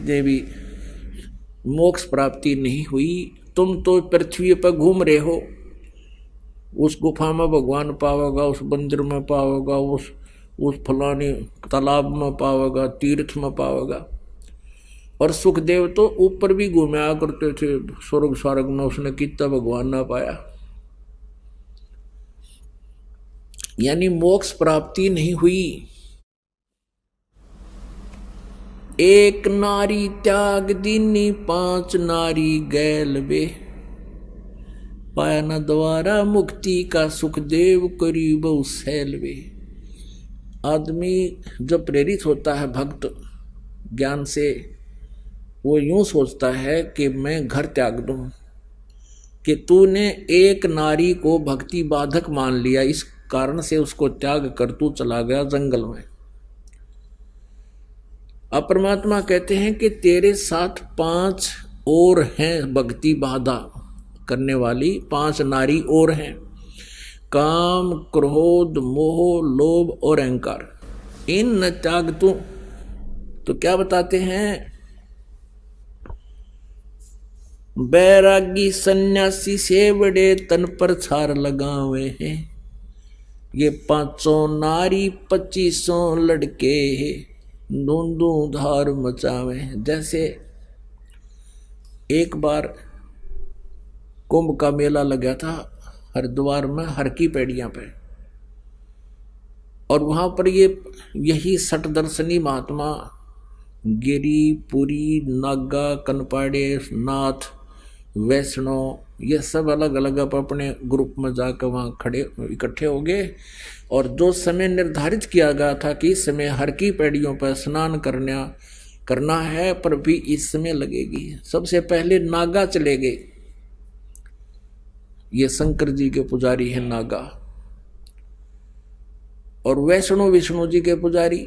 जिसने भी मोक्ष प्राप्ति नहीं हुई। तुम तो पृथ्वी पर घूम रहे हो, उस गुफा में भगवान पाओगा, उस मंदिर में पाओगा, उस फलाने तालाब में पाओगा, तीर्थ में पाओगा। और सुखदेव तो ऊपर भी घूमया करते थे, स्वर्ग स्वर्ग में, उसने कितना भगवान ना पाया। यानी मोक्ष प्राप्ति नहीं हुई। एक नारी त्याग दीनी, 5 नारी गैल बे, पाया न द्वारा मुक्ति का, सुखदेव करीब सैल बे। आदमी जब प्रेरित होता है भक्त ज्ञान से, वो यूं सोचता है कि मैं घर त्याग दूं, कि तूने एक नारी को भक्ति बाधक मान लिया, इस कारण से उसको त्याग कर तू चला गया जंगल में। अब परमात्मा कहते हैं कि तेरे साथ 5 और हैं भक्ति बाधा करने वाली, 5 नारी और हैं। काम, क्रोध, मोह, लोभ और अहंकार, इन न त्याग तू। तो क्या बताते हैं? बैरागी सन्यासी सेवड़े, तन पर छार लगावे हैं। ये 5 नारी 25 लड़के, धूंधू धार मचावे। जैसे एक बार कुंभ का मेला लगा था हरिद्वार में, हर की पैड़ियां पे, और वहां पर यही सटदर्शनी महात्मा गिरी, पुरी, नागा, कनपाड़े, नाथ, वैष्णव, ये सब अलग अलग अपने ग्रुप में जाकर वहां खड़े इकट्ठे हो गए। और जो समय निर्धारित किया गया था कि इस समय हर की पैड़ियों पर स्नान करना है, पर भी इस समय लगेगी। सबसे पहले नागा चले गए, ये शंकर जी के पुजारी है नागा। और वैष्णव विष्णु जी के पुजारी,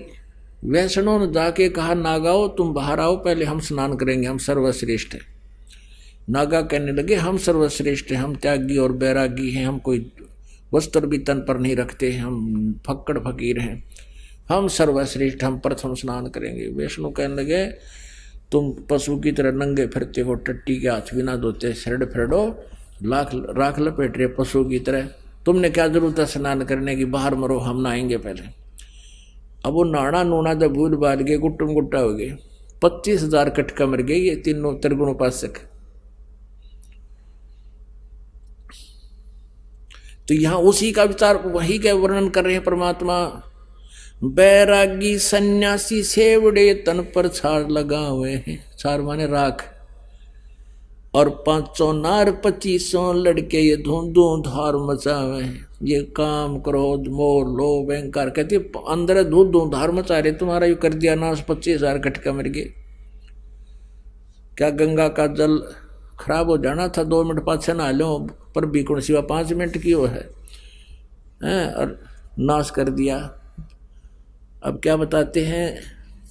वैष्णव ने जाके कहा नागाओ तुम बाहर आओ, पहले हम स्नान करेंगे, हम सर्वश्रेष्ठ हैं। नागा कहने लगे हम सर्वश्रेष्ठ हैं, हम त्यागी और बैरागी हैं, हम कोई वस्त्र भी तन पर नहीं रखते, हम फक्कड़ फकीर हैं, हम सर्वश्रेष्ठ, हम प्रथम स्नान करेंगे। वैष्णव कहने लगे तुम पशु की तरह नंगे फिरते हो, टट्टी के हाथ बिना धोते शरड फिरडो, राख लपेट रहे पशु की तरह, तुमने क्या जरूरत है स्नान करने की, बाहर मरो, हम नहाएंगे पहले। अब वो नाना नूना जब भूल बाल गए, गुट्टम गुट्टा हो गए, 25,000 कटका मर गए ये तीनों त्रिगुण उपासक। तो यहां उसी का विचार, वही का वर्णन कर रहे हैं परमात्मा। बैरागी सन्यासी सेवड़े, तन पर छार लगा हुए हैं, छार माने राख। और 5 नार 25 लड़के, ये धूंधू धार मचावे हैं। ये काम, क्रोध, मोह, लोभ, अहंकार, कहते अंदर धूंधू धार मचा रहे, तुम्हारा यू कर दिया नाश, 25,000 कटका मर गए। क्या गंगा का जल खराब हो जाना था, 2 मिनट पाछे नहा लो, पर बीकुण सिवा 5 मिनट की वो है, और नाश कर दिया। अब क्या बताते हैं?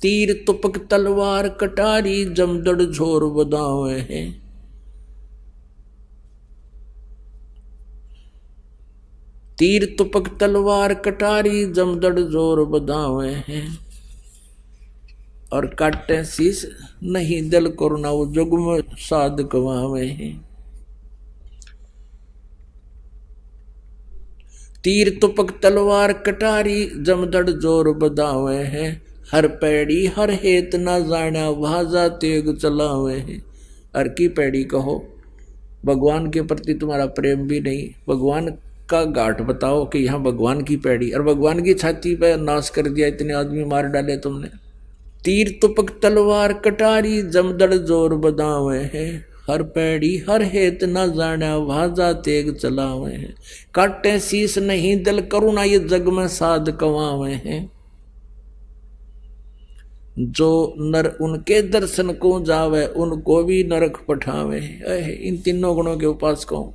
तीर तुपक तलवार कटारी, जमदड़ झोर बदावे हैं। तीर तुपक तलवार कटारी, जमदड़ जोर बदावे हैं। और काटे शीस नहीं दल करुणा, वो जुग्म साध कवावे हैं। तीर तुपक तलवार कटारी, जमदड़ जोर बदावे हैं। हर पैड़ी हर हेत ना जाना, भाजा तेग चलावे हैं। हर की पैड़ी कहो, भगवान के प्रति तुम्हारा प्रेम भी नहीं, भगवान का घाट बताओ कि यहाँ भगवान की पैड़ी, और भगवान की छाती पे नाश कर दिया, इतने आदमी मार डाले तुमने। तीर तुपक तलवार कटारी, जमदड़ जोर बदावे हैं। हर पैड़ी हर हेत न जाना, भाजा तेग चलावे हैं। काटे शीस नहीं दिल करुणा, ये जग में साध कवावे हैं। जो नर उनके दर्शन को जावे, उनको भी नरक पठावे हैं। इन तीनों गुणों के उपासकों,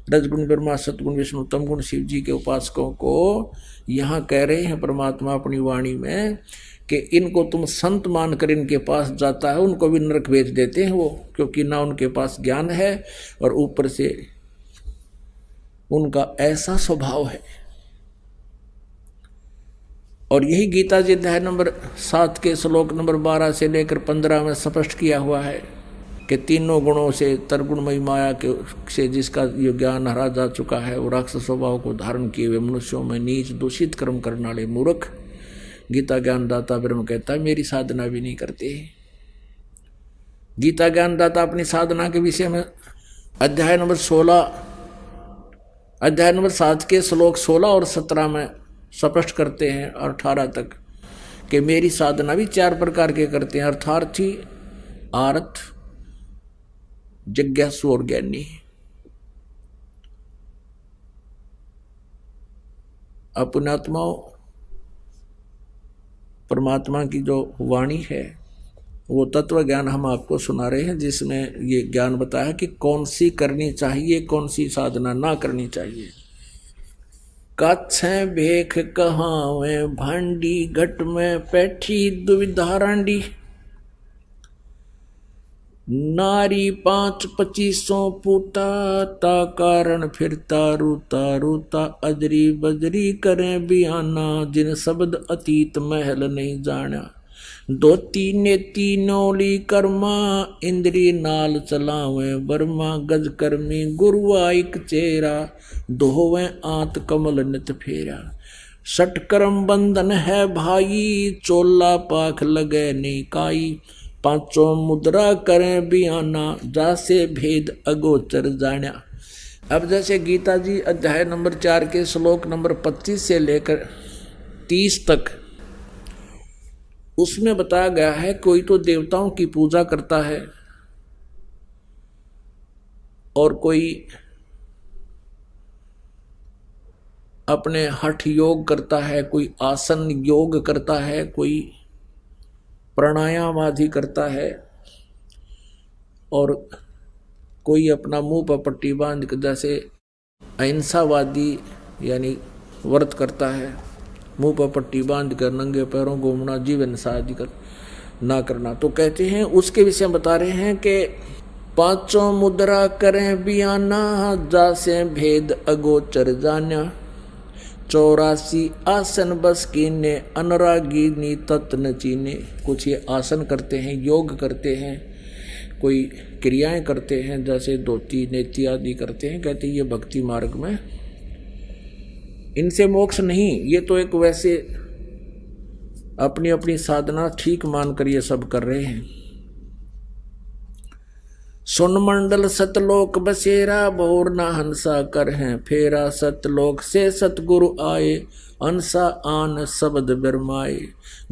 रजगुण ब्रह्मा, सतगुण विष्णु, तमगुण शिव जी के उपासकों को यहाँ कह रहे हैं परमात्मा अपनी वाणी में कि इनको तुम संत मानकर इनके पास जाता है, उनको भी नरक भेज देते हैं वो, क्योंकि ना उनके पास ज्ञान है और ऊपर से उनका ऐसा स्वभाव है। और यही गीता जी अध्याय नंबर 7 के श्लोक नंबर 12 से लेकर 15 में स्पष्ट किया हुआ है कि तीनों गुणों से तरगुणमयी माया के से जिसका ये ज्ञान हरा जा चुका है, वो राक्षस स्वभाव को धारण किए हुए मनुष्यों में नीच दूषित कर्म करने वाले मूर्ख गीता ज्ञानदाता ब्रह्म कहता है मेरी साधना भी नहीं करते। गीता ज्ञानदाता अपनी साधना के विषय में अध्याय नंबर 7 के श्लोक 16 और 17 में स्पष्ट करते हैं और 18 तक कि मेरी साधना भी 4 प्रकार के करते हैं, अर्थार्थी, आर्थ, जिज्ञासु और ज्ञानी। अपने आत्माओं परमात्मा की जो वाणी है वो तत्व ज्ञान हम आपको सुना रहे हैं, जिसमें ये ज्ञान बताया कि कौन सी करनी चाहिए, कौन सी साधना ना करनी चाहिए। काछे भेख कहावे भांडी, घट में पैठी दुविधा रांडी। नारी 5-25 पूता, ता कारण फिरता रूता रूता। अजरी बजरी करें बियाना, जिन शब्द अतीत महल नहीं जाना। दोती नेती नौली कर्मा, इंद्री नाल चलावे बर्मा। गज कर्मी गुरुवाइक चेरा, दोवे आंत कमल नित फेरा। सटकर्म बंधन है भाई, चोला पाख लगे निकाई। 5 मुद्रा करें बियाना, जासे भेद अगोचर जाना। अब जैसे गीता जी अध्याय नंबर 4 के श्लोक नंबर 25 से लेकर 30 तक उसमें बताया गया है कोई तो देवताओं की पूजा करता है और कोई अपने हठ योग करता है, कोई आसन योग करता है, कोई प्राणायाम आदि करता है और कोई अपना मुंह पर पट्टी बांध कर जैसे अहिंसावादी यानी व्रत करता है, मुंह पर पट्टी बांध कर नंगे पैरों घूमना, जीवन आदि कर ना करना। तो कहते हैं उसके विषय बता रहे हैं कि 5 मुद्रा करें बियाना, जासे भेद अगोचर जाना। 84 आसन बस कीने, अनुरागिनी तत्न चीने। कुछ ये आसन करते हैं, योग करते हैं, कोई क्रियाएं करते हैं जैसे धोती नेति आदि करते हैं। कहते हैं ये भक्ति मार्ग में इनसे मोक्ष नहीं, ये तो एक वैसे अपनी अपनी साधना ठीक मानकर ये सब कर रहे हैं। सुन मंडल सतलोक बसेरा, भोर ना हंसा कर हैं फेरा। सतलोक से सतगुरु आए, अंसा आन शब्द बिरमाए।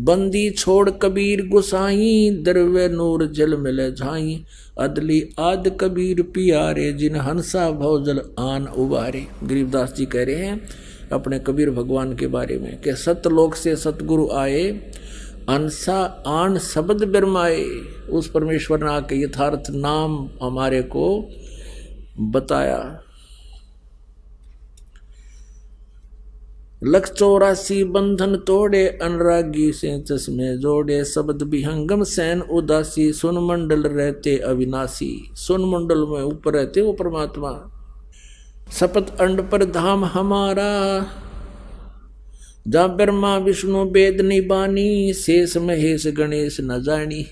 बंदी छोड़ कबीर गुसाई, द्रव्य नूर जल मिले झाई। अदली आद कबीर पियारे, जिन हंसा भवजल आन उबारे। गरीबदास जी कह रहे हैं अपने कबीर भगवान के बारे में कि सतलोक से सतगुरु आए, अंसा आन शब्द बिरमाए। उस परमेश्वर ने आके यथार्थ नाम हमारे को बताया। 184 बंधन तोड़े, अनुरागी से चश्मे जोड़े। शब्द विहंगम सैन उदासी, सुन मंडल रहते अविनाशी। सुन मंडल में ऊपर रहते वो परमात्मा। सपत अंड पर धाम हमारा, जा ब्रह्मा विष्णु वेद निबानी। शेष महेश गणेश न जानी।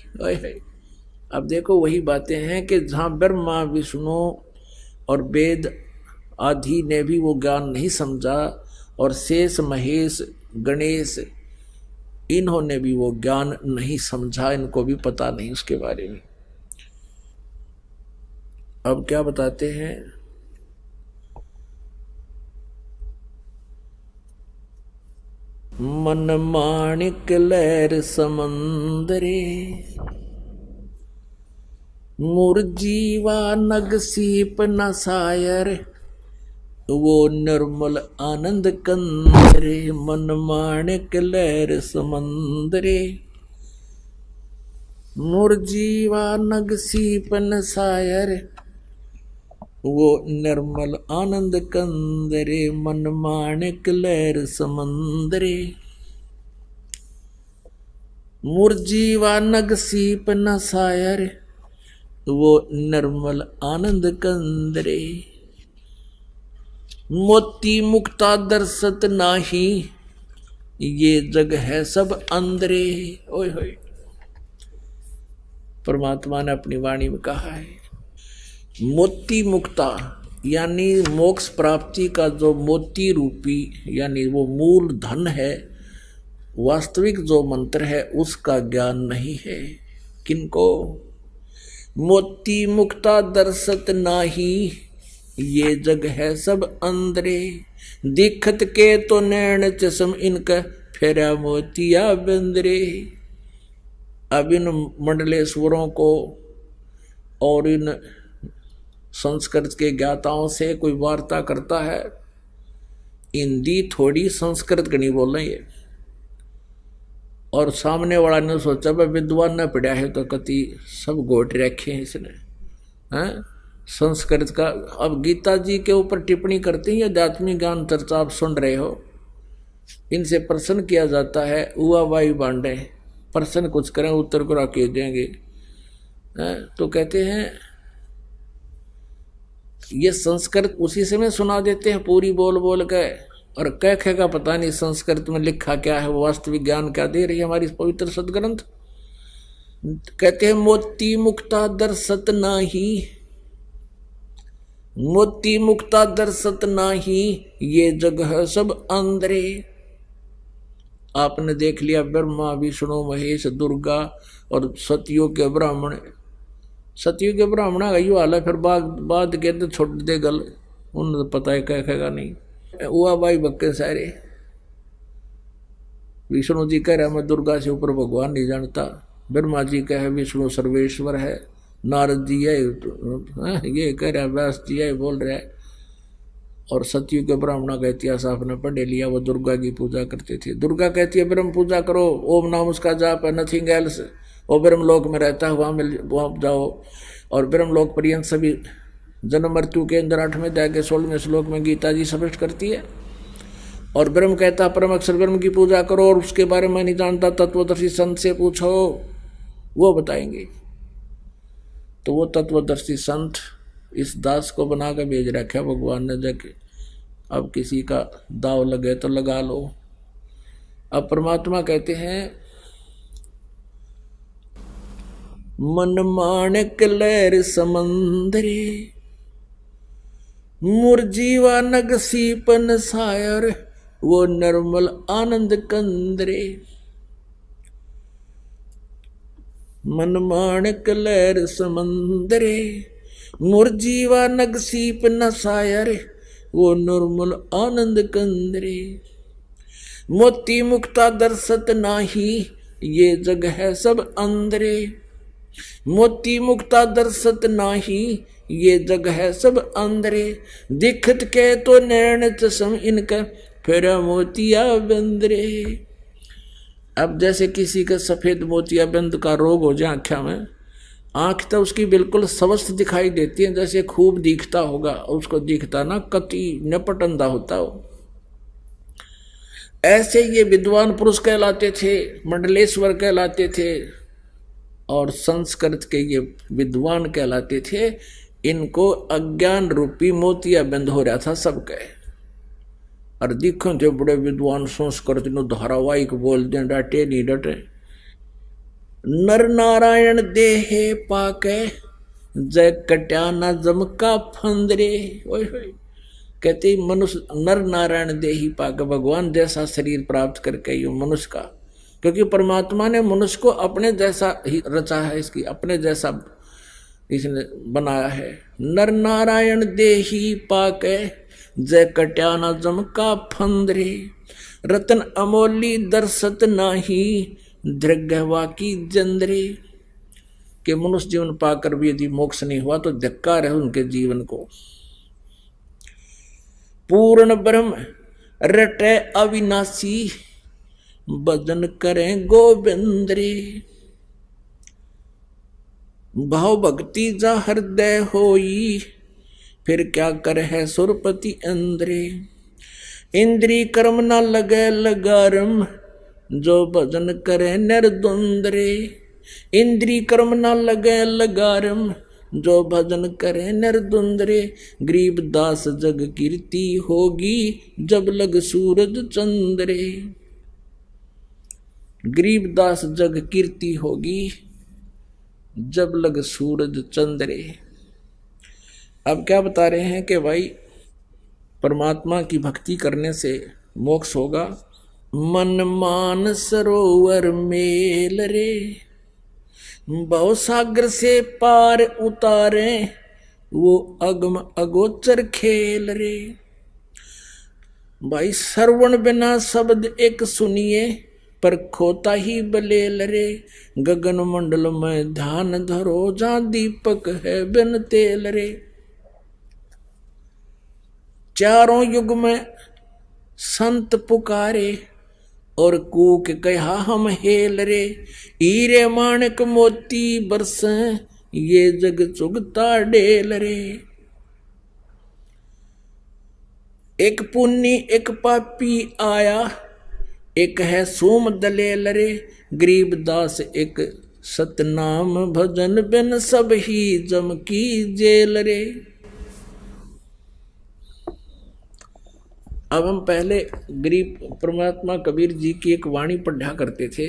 अब देखो वही बातें हैं कि जहाँ ब्रह्मा विष्णु और वेद आदि ने भी वो ज्ञान नहीं समझा और शेष महेश गणेश इन्होंने भी वो ज्ञान नहीं समझा, इनको भी पता नहीं उसके बारे में। अब क्या बताते हैं, मन माणिक लहर समंदरे, मुरजीवा नग सीप न सायर। वो निर्मल आनंद कंदरे, मन माणिक लहर समंदरे। मुरजीवा नग सीप न सायर, वो निर्मल आनंद कंदरे। मन माणिक लहर समंदरे, मुरजीवा नग सीप न सायर। वो निर्मल आनंद कंदरे। मोती मुक्ता दर्शत नाही, ये जग है सब अंदरे। ओए होए, परमात्मा ने अपनी वाणी में कहा है। मोती मुक्ता यानी मोक्ष प्राप्ति का जो मोती रूपी यानी वो मूल धन है, वास्तविक जो मंत्र है उसका ज्ञान नहीं है। किनको? मोती मुक्ता दर्शत नाही, ये जग है सब अंदरे। दिखत के तो नैन चश्म इनका, फेरा मोतिया बंदरे। अब इन मंडलेश्वरों को और इन संस्कृत के ज्ञाताओं से कोई वार्ता करता है, हिंदी थोड़ी संस्कृत गणी बोल रहे हैं, और सामने वाला ने सोचा भाई विद्वान न पढ़ा है तो कति सब गोट रखे हैं इसने, हैं संस्कृत का। अब गीता जी के ऊपर टिप्पणी करते हैं, अध्यात्मिक ज्ञान चर्चा आप सुन रहे हो, इनसे प्रश्न किया जाता है, उआ वाई बांडे, प्रश्न कुछ करें उत्तर को रखे देंगे। तो कहते हैं ये संस्कृत उसी समय सुना देते हैं पूरी बोल बोल के, और कह का पता नहीं संस्कृत में लिखा क्या है, वास्तविक ज्ञान क्या दे रही है हमारी पवित्र सदग्रंथ। कहते हैं मोती मुक्ता दर्शत नाही, मोती मुक्ता दर्शत नाही, ये जग है सब अंदरे। आपने देख लिया ब्रह्मा विष्णु महेश दुर्गा और सतियों के ब्राह्मण, सतियों के ब्राह्मण का यू हाल है, फिर बाद के अंदर छोड़ दे गल, उन्हें पता है कहेगा नहीं। हुआ भाई बक्के सारे, विष्णु जी कह रहे मैं दुर्गा से ऊपर भगवान नहीं जानता, ब्रह्मा जी कहे विष्णु सर्वेश्वर है, नारद जी है ये कह रहा, व्यास जी है बोल रहे हैं, और सतयुग के ब्राह्मणों का इतिहास आपने पढ़ लिया, वो दुर्गा की पूजा करते थे। दुर्गा कहती है ब्रह्म पूजा करो, ओम नाम उसका जाप है, नथिंग एल्स, वो ब्रह्मलोक में रहता है, वहाँ जाओ। और ब्रह्मलोक पर्यंत सभी जन्म मृत्यु के अंदर 8वें अध्याय के 16वें श्लोक में गीता जी स्पष्ट करती है। और ब्रह्म कहता परम अक्षर ब्रह्म की पूजा करो, और उसके बारे में नहीं जानता तत्वदर्शी संत से पूछो, वो बताएंगे। तो वो तत्वदर्शी संत इस दास को बना कर भेज रखा भगवान ने, जाके अब किसी का दाव लगे तो लगा लो। अब परमात्मा कहते हैं मन माणिक लहर समंदरे, मुरजीवा नग सीपन सायर, वो निर्मल आनंद कंदरे। मन माणिक लहर समंदरे, मुरजीवा नग सीप न सायर, वो निर्मल आनंद कंदरे। मोती मुक्ता दर्शत नाही, ये जग है सब अंदरे। मोती मुक्ता दर्शत नाही, ये जग है सब अंदरे। दिखत के तो नैन चश्म इनका, फिर मोतिया बंदरे। अब जैसे किसी का सफेद मोतिया बंद का रोग हो जाए आँखा में, आँख तो उसकी बिल्कुल स्वस्थ दिखाई देती है, जैसे खूब दिखता होगा, उसको दिखता ना कति नपट अंधा होता हो। ऐसे ये विद्वान पुरुष कहलाते थे, मंडलेश्वर कहलाते थे, और संस्कृत के ये विद्वान कहलाते थे। इनको अज्ञान रूपी मोतिया बंद हो रहा था सबके, और दिखो थे बड़े विद्वान संस्कृत नो धारावाहिक बोल दे, डटे नहीं डटे। नर नारायण देहे पाके, जय कट्या न जम का फंदरे। ओए होए, कहते मनुष्य नर नारायण देही पाके, भगवान जैसा शरीर प्राप्त करके ये मनुष्य का, क्योंकि परमात्मा ने मनुष्य को अपने जैसा ही रचा है, इसकी अपने जैसा इसने बनाया है। नर नारायण देही पाके, जय कट्या न जम का फंदरे। रतन अमोली दर्शत नाही, दृग्गवा की जंदरे। के मनुष्य जीवन पाकर भी यदि मोक्ष नहीं हुआ तो धिक्कार है उनके जीवन को। पूर्ण ब्रह्म रटे अविनाशी, भजन करें गोविंदरे। भाव भक्ति जा हृदय होई, फिर क्या कर है सुरपति अंदरे। इंद्री कर्म न लगे लगारम, जो भजन करे निर्द्वंद्रे। इंद्री कर्म न लगे लगारम, जो भजन करे निर्द्वंद्रे। गरीब दास जग कीर्ति होगी, जब लग सूरज चंद्रे। गरीबदास जग कीर्ति होगी जब लग सूरज चंद्रे। अब क्या बता रहे हैं कि भाई परमात्मा की भक्ति करने से मोक्ष होगा। मन मान सरोवर मेल रे, भव सागर से पार उतारे, वो अगम अगोचर खेल रे। भाई श्रवण बिना शब्द एक सुनिए, पर खोता ही बलेल रे। गगन मंडल में ध्यान धरो, जहां दीपक है बिन तेल रे। चारों युग में संत पुकारे, और कूक कहा हम हेल रे। हीरे माणक मोती बरस, ये जग चुगता डेल रे। एक पुन्नी एक पापी आया, एक है सोम दलेल रे। गरीबदास एक सतनाम भजन बिन, सब ही जम की जेल रे। अब हम पहले गरीब परमात्मा कबीर जी की एक वाणी पढ़ा करते थे।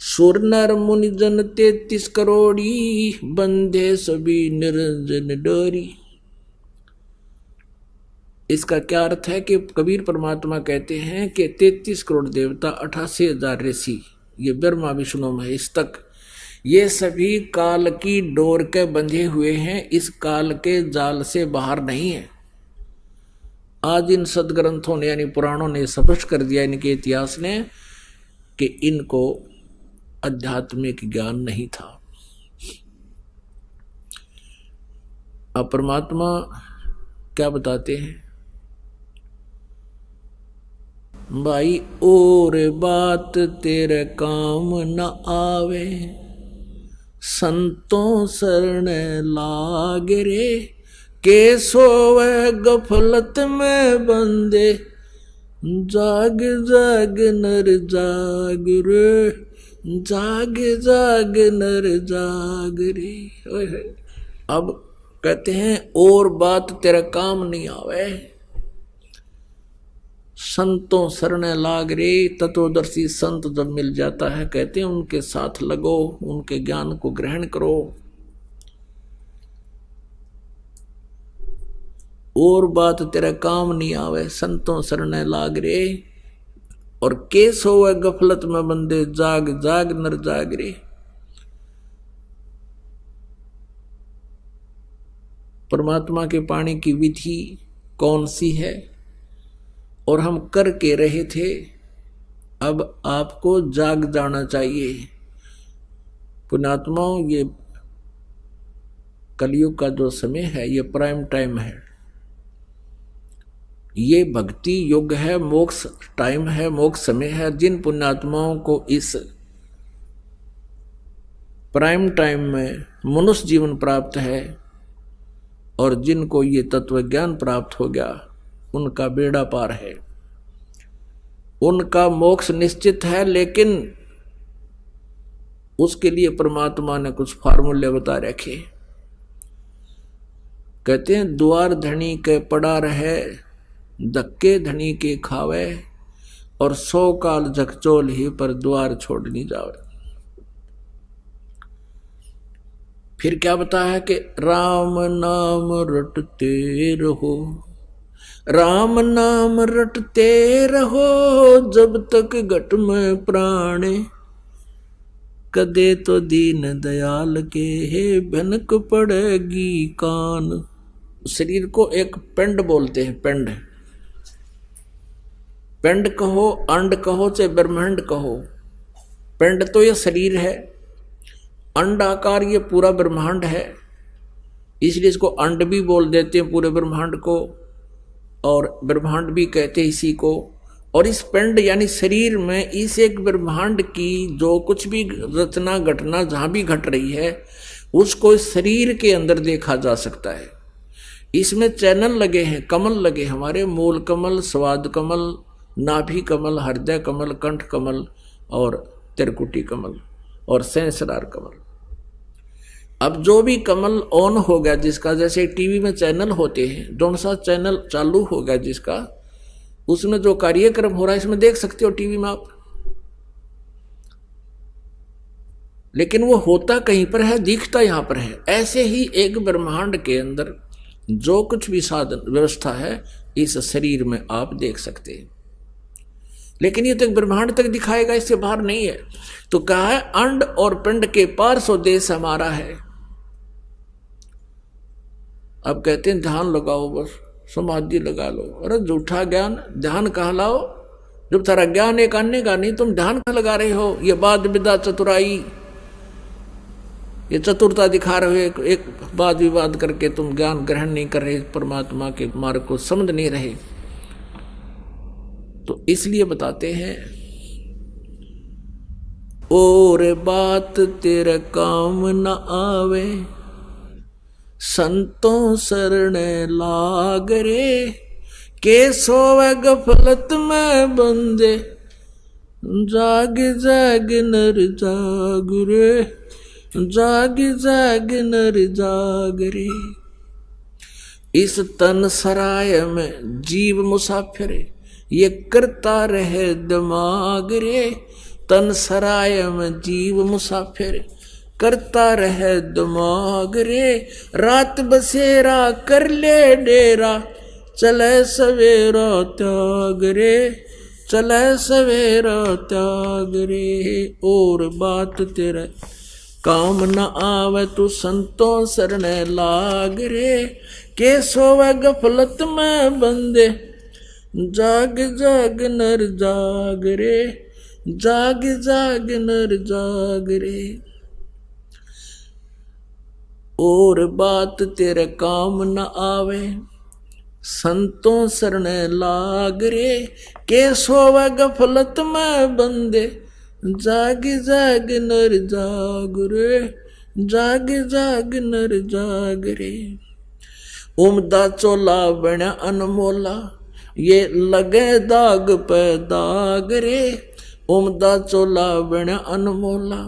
सुर नर मुनि जन 33 करोड़ी, बंदे सभी निरंजन डोरी। इसका क्या अर्थ है कि कबीर परमात्मा कहते हैं कि 33 करोड़ देवता, 88,000 ऋषि, ये ब्रह्मा विष्णु महेश तक, ये सभी काल की डोर के बंधे हुए हैं, इस काल के जाल से बाहर नहीं है। आज इन सदग्रंथों ने यानी पुराणों ने स्पष्ट कर दिया, इनके इतिहास ने, कि इनको आध्यात्मिक ज्ञान नहीं था। अब परमात्मा क्या बताते हैं भाई, और बात तेरे काम न आवे, संतों शरण लाग रे। के सोवे गफलत में बंदे, जाग जाग नर जाग रे, जाग जाग नर जाग रे। अब कहते हैं और बात तेरा काम नहीं आवे, संतों शरण लाग रे। तत्वदर्शी संत जब मिल जाता है, कहते हैं उनके साथ लगो, उनके ज्ञान को ग्रहण करो। और बात तेरा काम नहीं आवे, संतों शरण लाग रे। और के सोवे गफलत में बंदे, जाग जाग नर जाग रे। परमात्मा के पाने की विधि कौन सी है, और हम कर के रहे थे, अब आपको जाग जाना चाहिए। पुण्यात्माओं, ये कलयुग का जो समय है, ये प्राइम टाइम है, ये भक्ति युग है, मोक्ष टाइम है, मोक्ष समय है। जिन पुण्यात्माओं को इस प्राइम टाइम में मनुष्य जीवन प्राप्त है, और जिनको ये तत्व ज्ञान प्राप्त हो गया, उनका बेड़ा पार है, उनका मोक्ष निश्चित है। लेकिन उसके लिए परमात्मा ने कुछ फार्मूले बता रखे। कहते हैं द्वार धनी के पड़ा रहे, धक्के धनी के खावे, और 100 काल झकझोल ही पर द्वार छोड़ नहीं जावे। फिर क्या बताया है कि राम नाम रटते रहो, राम नाम रटते रहो, जब तक घट में प्राणे, कदे तो दीन दयाल के भनक पड़ेगी कान। शरीर को एक पिंड बोलते हैं, पिंड, पिंड कहो, अंड कहो, चाहे ब्रह्मांड कहो। पिंड तो ये शरीर है, अंडाकार ये पूरा ब्रह्मांड है, इसलिए इसको अंड भी बोल देते हैं पूरे ब्रह्मांड को, और ब्रह्मांड भी कहते हैं इसी को। और इस पिंड यानी शरीर में इस एक ब्रह्मांड की जो कुछ भी रचना घटना जहां भी घट रही है, उसको इस शरीर के अंदर देखा जा सकता है। इसमें चैनल लगे हैं, कमल लगे, हमारे मूल कमल, स्वाद कमल, नाभि कमल, हृदय कमल, कंठ कमल और त्रिकुटी कमल और सहस्रार कमल। अब जो भी कमल ऑन हो गया जिसका, जैसे टीवी में चैनल होते हैं, जौन सा चैनल चालू हो गया जिसका, उसमें जो कार्यक्रम हो रहा है इसमें देख सकते हो टीवी में आप। लेकिन वो होता कहीं पर है, दिखता यहाँ पर है। ऐसे ही एक ब्रह्मांड के अंदर जो कुछ भी साधन व्यवस्था है इस शरीर में आप देख सकते हैं, लेकिन ये तो एक ब्रह्मांड तक दिखाएगा, इससे बाहर नहीं है। तो कहा है अंड और पिंड के पार सो देश हमारा है। अब कहते हैं ध्यान लगाओ, बस समाधि लगा लो। अरे झूठा ज्ञान, ध्यान कहाँ लाओ जब तारा ज्ञान एक अन्य का नहीं, तुम ध्यान कहाँ लगा रहे हो? ये वाद विदा चतुराई, ये चतुरता दिखा रहे हो, एक वाद विवाद करके तुम ज्ञान ग्रहण नहीं कर रहे, परमात्मा के मार्ग को समझ नहीं रहे। तो इसलिए बताते हैं और बात तेरे काम न आवे, संतों शरण लाग रे, के सोवे गफलत में बंदे, जाग जाग नर जाग रे, जाग जाग नर जाग रे। इस तन सराय में जीव मुसाफिर, ये करता रहे दिमाग रे। तन सराय में जीव मुसाफिर, करता रहे दिमाग रे। रात बसेरा कर ले डेरा, चले सवेरा त्याग रे, चले सवेरा त्याग रे। और बात तेरे काम न आवे, तू संतों शरण लाग रे, के सोवे गफलत में बंदे, जाग जाग नर जाग रे, जाग जाग नर जाग रे। और बात तेरे काम न आवे, संतों शरण लाग रे, के सोवे गफलत में बंदे, जाग जाग नर जाग रे, जाग जाग नर जाग रे। उमदा चोला बना अनमोला, ये लगे दाग पे दाग रे। उमदा चोला बना अनमोला,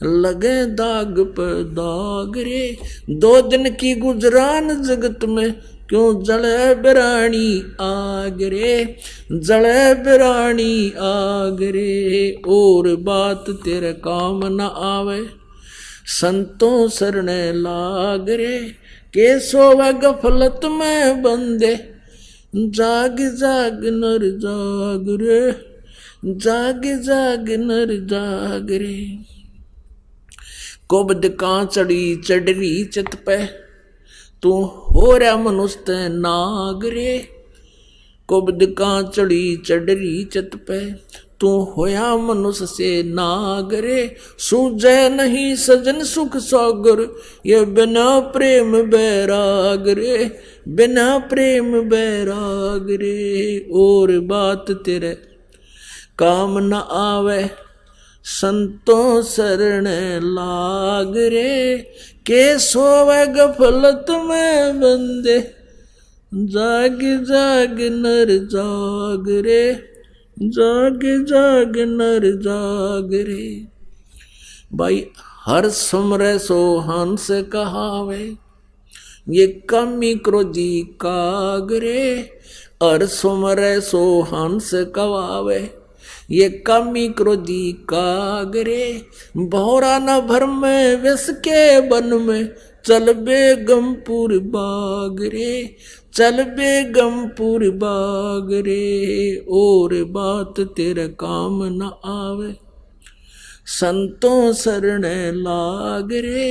लगे दाग पे दाग रे। 2 दिन की गुजरान जगत में, क्यों जले बिरानी आग रे, जले बिरानी आग रे। और बात तेरे काम न आवे, संतों शरण लाग रे, के सोवे गफलत में बंदे, जाग जाग नर जाग रे, जाग जाग नर जाग रे। कुबद का चढ़ी चढ़री चित पे, तू हो रहा मनुष्य नाग रे। कुबद का चढ़ी चढ़री चित पे, तू होया मनुष्य से नाग रे। सूझे नहीं सजन सुख सागर, ये बिना प्रेम बैराग रे, बिना प्रेम बैराग रे। और बात तेरे काम न आवे, संतों शरण लाग रे, के सोवे गफलत में बंदे, जाग जाग नर जाग रे, जाग जाग नर जाग रे। भाई हर सुमरे सो हंस कहावे, ये कमी क्रोधी काग रे। हर सुमरे सो हंस कहावे, ये कमी क्रोधी काग रे। भौरा न भर में विष के वन में, चल बेगमपुर बाग रे, चल बेगमपुर बाग रे। और बात तेरे काम न आवे, संतों शरण लाग रे,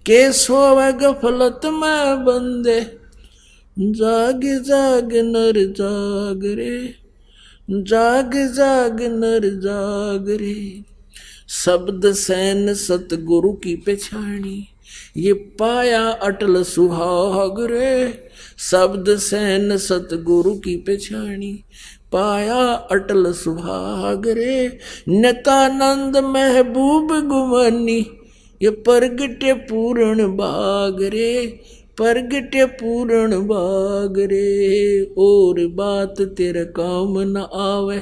के सोवे गफलत में बंदे, जाग जाग नर जाग रे, जाग जाग नर जाग रे। शब्द सैन सतगुरु की पेछानी, ये पाया अटल सुहाग रे। शब्द सैन सतगुरु की पेछानी, पाया अटल सुहाग रे। नित्यानंद महबूब गुमानी, ये परगटे पूर्ण बाग रे, परगटे पूर्ण बाग रे। और बात तेरे काम न आवे,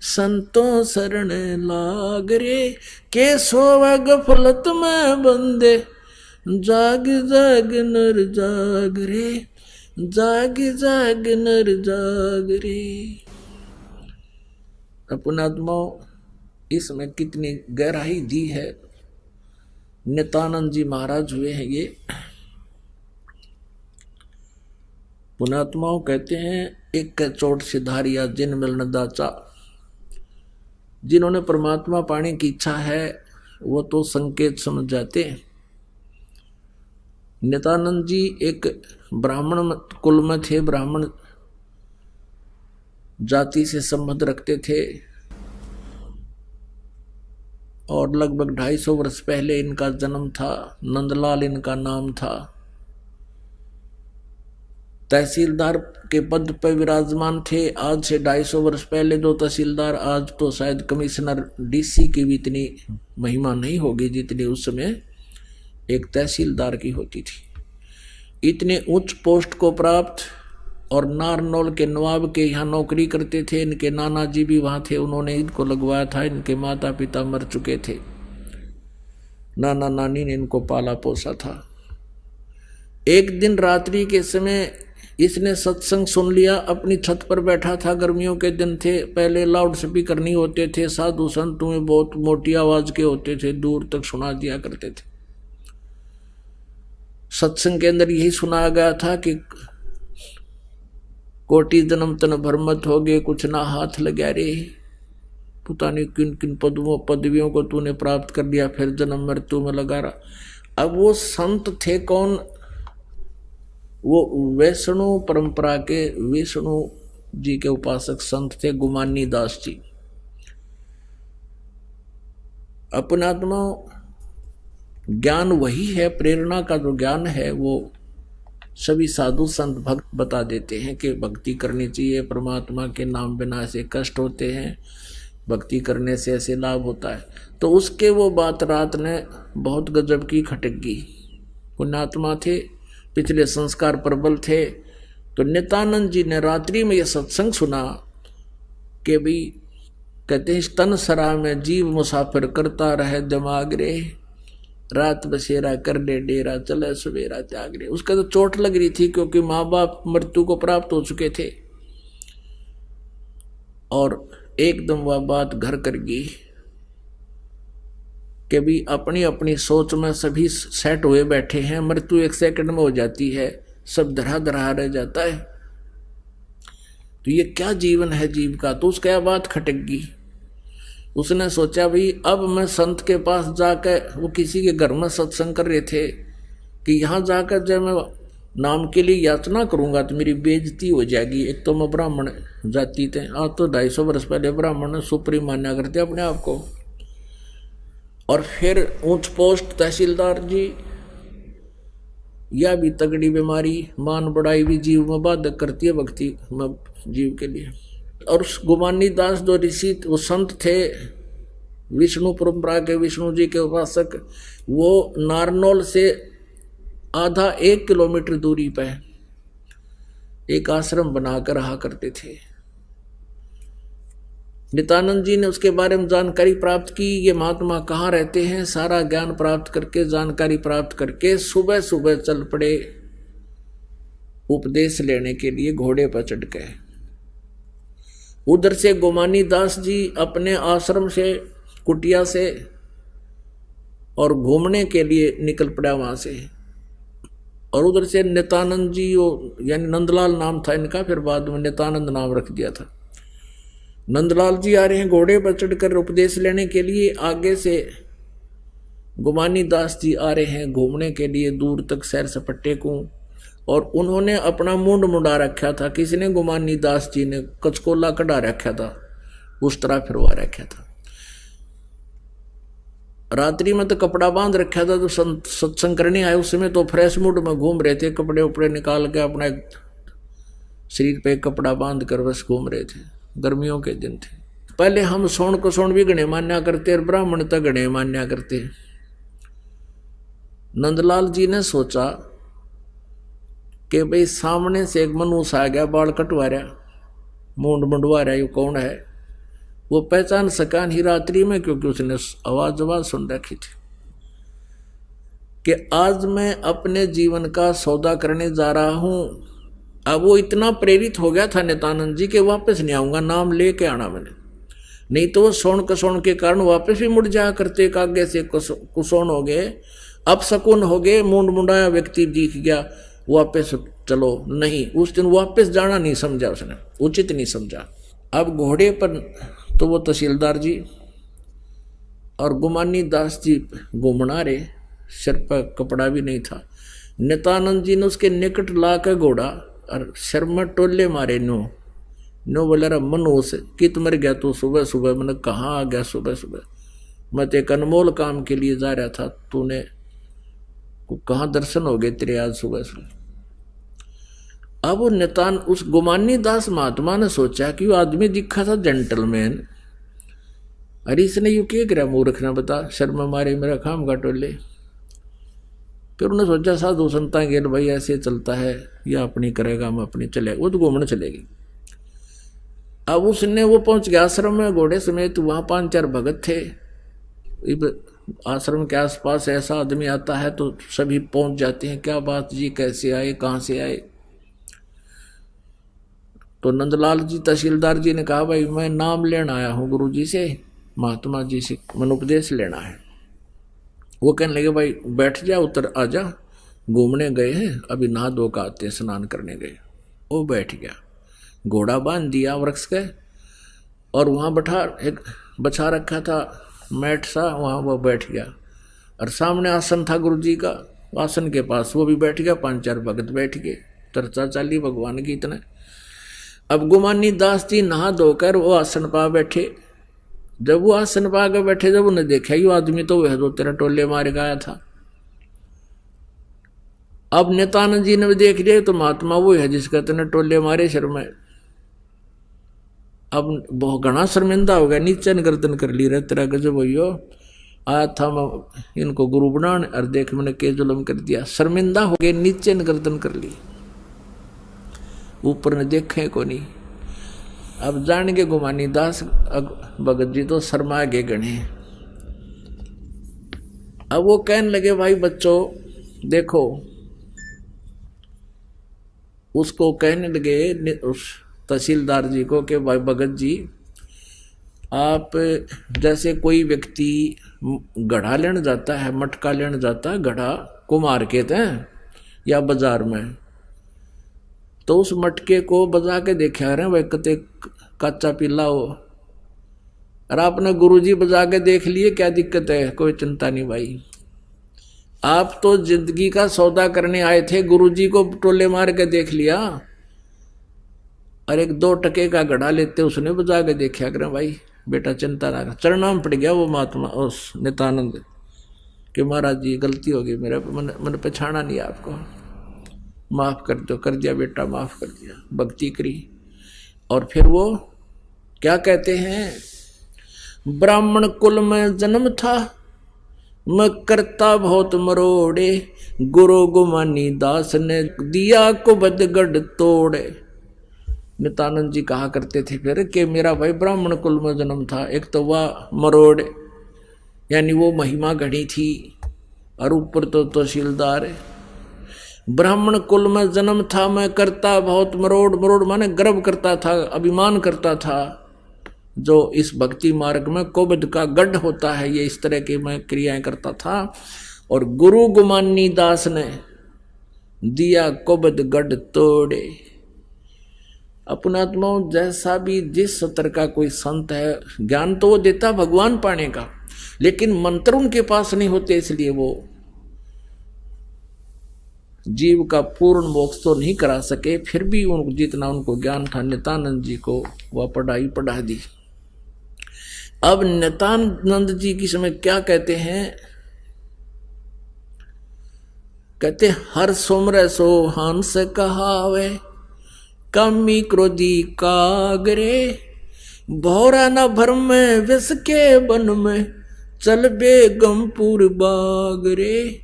संतों शरण लाग रे, के सोवे गफलत में बंदे, जाग जाग नर जाग रे, जाग जाग नर जाग रे। अपनात्माओं, इसमें कितनी गहराई दी है नित्यानंद जी महाराज हुए हैं। ये पुण्यात्माओं कहते हैं एक के चोट सिधारिया जिन मिलन दाचा। जिन्होंने परमात्मा पाने की इच्छा है वो तो संकेत समझ जाते हैं। नित्यानंद जी एक ब्राह्मण कुल में थे, ब्राह्मण जाति से संबंध रखते थे और लगभग 250 वर्ष पहले इनका जन्म था। नंदलाल इनका नाम था। तहसीलदार के पद पर विराजमान थे। आज से 250 वर्ष पहले जो तहसीलदार, आज तो शायद कमिश्नर डीसी की भी इतनी महिमा नहीं होगी जितनी उस समय एक तहसीलदार की होती थी। इतने उच्च पोस्ट को प्राप्त और नारनौल के नवाब के यहाँ नौकरी करते थे। इनके नाना जी भी वहाँ थे, उन्होंने इनको लगवाया था। इनके माता पिता मर चुके थे, नाना नानी ने इनको पाला पोसा था। एक दिन रात्रि के समय इसने सत्संग सुन लिया। अपनी छत पर बैठा था, गर्मियों के दिन थे। पहले लाउड स्पीकर नहीं होते थे, साधु संतों में बहुत मोटी आवाज के होते थे, दूर तक सुना दिया करते थे। सत्संग के अंदर यही सुनाया गया था कि कोटि जन्म तन भरमत हो गए, कुछ ना हाथ लगा रे। पता नहीं किन किन पदवियों को तूने प्राप्त कर लिया, फिर जन्म मृत्यु में लगा रहा। अब वो संत थे कौन? वो वैष्णु परंपरा के विष्णु जी के उपासक संत थे, गुमानी दास जी। अपनात्मा ज्ञान वही है, प्रेरणा का जो ज्ञान है वो सभी साधु संत भक्त बता देते हैं कि भक्ति करनी चाहिए, परमात्मा के नाम बिना ऐसे कष्ट होते हैं, भक्ति करने से ऐसे लाभ होता है। तो उसके वो बात रात ने बहुत गजब की खटक गई। पुण्यात्मा थे, पिछले संस्कार प्रबल थे। तो नित्यानंद जी ने रात्रि में यह सत्संग सुना कि भाई कहते हैं तन सरा में जीव मुसाफिर करता रहे दिमाग रे, रात बसेरा कर ले डेरा चले सवेरा त्याग रे। उसका तो चोट लग रही थी क्योंकि माँ बाप मृत्यु को प्राप्त हो चुके थे और एकदम वह बात घर कर गई कि भी अपनी अपनी सोच में सभी सेट हुए बैठे हैं। मृत्यु 1 सेकंड में हो जाती है, सब धरा धरा रह जाता है। तो ये क्या जीवन है जीव का? तो उसका बात खटक गई। उसने सोचा भाई अब मैं संत के पास जाकर, वो किसी के घर में सत्संग कर रहे थे, कि यहाँ जाकर जब मैं नाम के लिए याचना करूंगा तो मेरी बेइज्जती हो जाएगी। एक तो मैं ब्राह्मण जाति थे, आज तो 250 वर्ष पहले ब्राह्मण सुप्रीम मान्या करते अपने आप को, और फिर ऊंच पोस्ट तहसीलदार जी, यह भी तगड़ी बीमारी, मान बढ़ाई भी जीव में बाधक करती है भक्ति में जीव के लिए। और गुमानी दास जो ऋषि वो संत थे विष्णु परंपरा के, विष्णु जी के उपासक, वो नारनौल से आधा 1 किलोमीटर दूरी पर एक आश्रम बनाकर रहा करते थे। नित्यानंद जी ने उसके बारे में जानकारी प्राप्त की, ये महात्मा कहाँ रहते हैं। सारा ज्ञान प्राप्त करके, जानकारी प्राप्त करके सुबह सुबह चल पड़े उपदेश लेने के लिए, घोड़े पर चढ़ के। उधर से गुमानी दास जी अपने आश्रम से, कुटिया से, और घूमने के लिए निकल पड़ा वहां से। और उधर से नित्यानंद जी, यानी नंदलाल नाम था इनका, फिर बाद में नित्यानंद नाम रख दिया था। नंदलाल जी आ रहे हैं घोड़े पर चढ़कर उपदेश लेने के लिए। आगे से गुमानी दास जी आ रहे हैं घूमने के लिए, दूर तक सैर सपट्टे को। और उन्होंने अपना मुंड मुंडा रखा था, किसी ने, गुमानी दास जी ने कचकोला कढ़ा रखा था, उस तरह फिरवा रखा था। रात्रि में तो कपड़ा बांध रखा था। तो सत्संग करने आए उस समय तो फ्रेश मूड में घूम रहे थे, कपड़े उपड़े निकाल के अपना शरीर पे कपड़ा बांध कर बस घूम रहे थे। गर्मियों के दिन थे। पहले हम सोन को सोन भी गणे मान्या करते और ब्राह्मण तक गणे मान्या करते। नंदलाल जी ने सोचा कि भाई सामने से एक मनुष्य आ गया, बाल कटवा रहा, मूंड मुंडवा रहा, ये कौन है? वो पहचान सका नहीं रात्रि में, क्योंकि उसने आवाज सुन रखी थी कि आज मैं अपने जीवन का सौदा करने जा रहा हूं। अब वो इतना प्रेरित हो गया था नित्यानंद जी के वापस नहीं आऊंगा, नाम लेके आना मैंने। नहीं तो वो सोन कसोन के कारण वापस भी मुड़ जाया करते, आगे से कुसोन हो गए, अपशकुन हो गए, मुंड मुंडाया व्यक्ति दिख गया, वापस चलो नहीं, उस दिन वापस जाना नहीं समझा उसने, उचित नहीं समझा। अब घोड़े पर तो वो तहसीलदार जी और गुमानी दास जी घूमना रहे, सिर पर कपड़ा भी नहीं था। नित्यानंद जी ने उसके निकट ला कर घोड़ा और सिर में टोले मारे, नो बोले रहा मनोस कित मर गया तो सुबह सुबह, मैंने कहाँ आ गया सुबह सुबह, मैं तो एक अनमोल काम के लिए जा रहा था, तूने कहाँ दर्शन हो गए तेरे आज सुबह सुबह। अब वो नितान उस गुमानी दास महात्मा ने सोचा कि वो आदमी दिखा था जेंटलमैन, अरे इसने यू क्या करा मूर्ख ना बता, शर्मा मारे मेरा खाम का टोले। फिर उन्होंने सोचा साधु संता गेल भाई ऐसे चलता है, या अपनी करेगा हम अपनी चले, वो तो घूमने चलेगी। अब उसने वो पहुंच गया आश्रम में घोड़े समेत, वहां 5-4 भगत थे। आश्रम के आसपास ऐसा आदमी आता है तो सभी पहुंच जाते हैं, क्या बात जी, कैसे आए, कहाँ से आए। तो नंदलाल जी तहसीलदार जी ने कहा भाई मैं नाम लेना आया हूँ गुरु जी से, महात्मा जी से मनोपदेश लेना है। वो कहने लगे भाई बैठ जा, उतर आ जा, घूमने गए हैं, अभी नहा धो का आते, स्नान करने गए। वो बैठ गया, घोड़ा बांध दिया वृक्ष के, और वहाँ बछा रखा था मैट सा, वहाँ वो बैठ गया। और सामने आसन था गुरु जी का, आसन के पास वो भी बैठ गया, 5-4 भगत बैठ गए, चर्चा चाली भगवान की इतने। अब गुमानी दास जी नहा धोकर वो आसन पा बैठे। जब वो आसन पा के बैठे, जब उन्हें देखा ये आदमी तो वह दो तेरा टोले मारे गया था। अब नित्यानंद जी ने भी देख लिया तो महात्मा वो है जिसका तेने टोले मारे शर में। अब बहुत घना शर्मिंदा हो गया, नीचे गर्दन कर ली रहे, तेरा गजब हो आया था मैं इनको गुरु बनाने, और देख मैंने के जुलम कर दिया। शर्मिंदा हो गए, नीचे गर्दन कर ली, ऊपर ने देखे को नहीं। अब जान के गुमानी दास भगत जी तो शर्मा गए गणे। अब वो कहने लगे भाई बच्चों देखो, उसको कहने लगे उस तहसीलदार जी को कि भाई भगत जी, आप जैसे कोई व्यक्ति गढ़ा लेने जाता है, मटका लेने जाता है, गढ़ा कुमार कहते हैं या बाजार में, तो उस मटके को बजा के देखा रहे भाई कते कच्चा पीला हो, और आपने गुरुजी बजा के देख लिए, क्या दिक्कत है, कोई चिंता नहीं भाई। आप तो जिंदगी का सौदा करने आए थे, गुरुजी को टोले मार के देख लिया, और 1-2 टके का गढ़ा लेते उसने बजा के देखा करें भाई, बेटा चिंता ना कर। चरणाम पड़ गया वो महात्मा उस नित्यानंद कि महाराज जी गलती हो गई, मेरा मन पछाना नहीं आपको, माफ कर दो। कर दिया बेटा, माफ कर दिया, भक्ति करी। और फिर वो क्या कहते हैं, ब्राह्मण कुल में जन्म था, मैं करता बहुत मरोड़े, गुरु गुमानी दास ने दिया को बदगढ़ तोड़े। नित्यानंद जी कहा करते थे फिर कि मेरा भाई ब्राह्मण कुल में जन्म था, एक तो वह मरोड़ यानी वो महिमा घड़ी थी, और ऊपर तो तहसीलदार है। ब्राह्मण कुल में जन्म था, मैं करता बहुत मरोड़, मरोड़ माने गर्व करता था, अभिमान करता था, जो इस भक्ति मार्ग में कोबद का गढ़ होता है, ये इस तरह की मैं क्रियाएं करता था। और गुरु गुमानी दास ने दिया कोबद गढ़ तोड़े। अपनात्माओं जैसा भी जिस स्तर का कोई संत है, ज्ञान तो वो देता भगवान पाने का, लेकिन मंत्र उनके पास नहीं होते, इसलिए वो जीव का पूर्ण मोक्ष तो नहीं करा सके। फिर भी उनको जितना उनको ज्ञान था, नित्यानंद जी को वह पढ़ाई पढ़ा दी। अब नित्यानंद जी की समय क्या कहते हैं, कहते हर सुमर सो हंस कहावे, कामी क्रोधी कागरे, भौरा न भर में विष के बन में, चल बेगमपुर बागरे,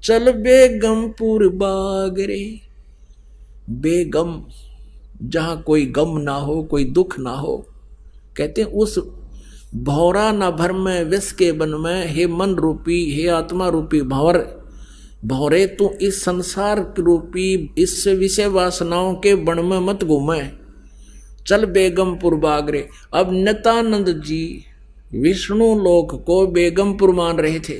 चल बेगमपुर बागरे। बेगम जहां कोई गम ना हो, कोई दुख ना हो, कहते हैं उस भौरा न भर में विष के बन में, हे मन रूपी, हे आत्मा रूपी भंवर, भौरे तू इस संसार रूपी इस विषय वासनाओं के बन में मत घूमे, चल बेगमपुर बागरे। अब नित्यानंद जी विष्णु लोक को बेगमपुर मान रहे थे,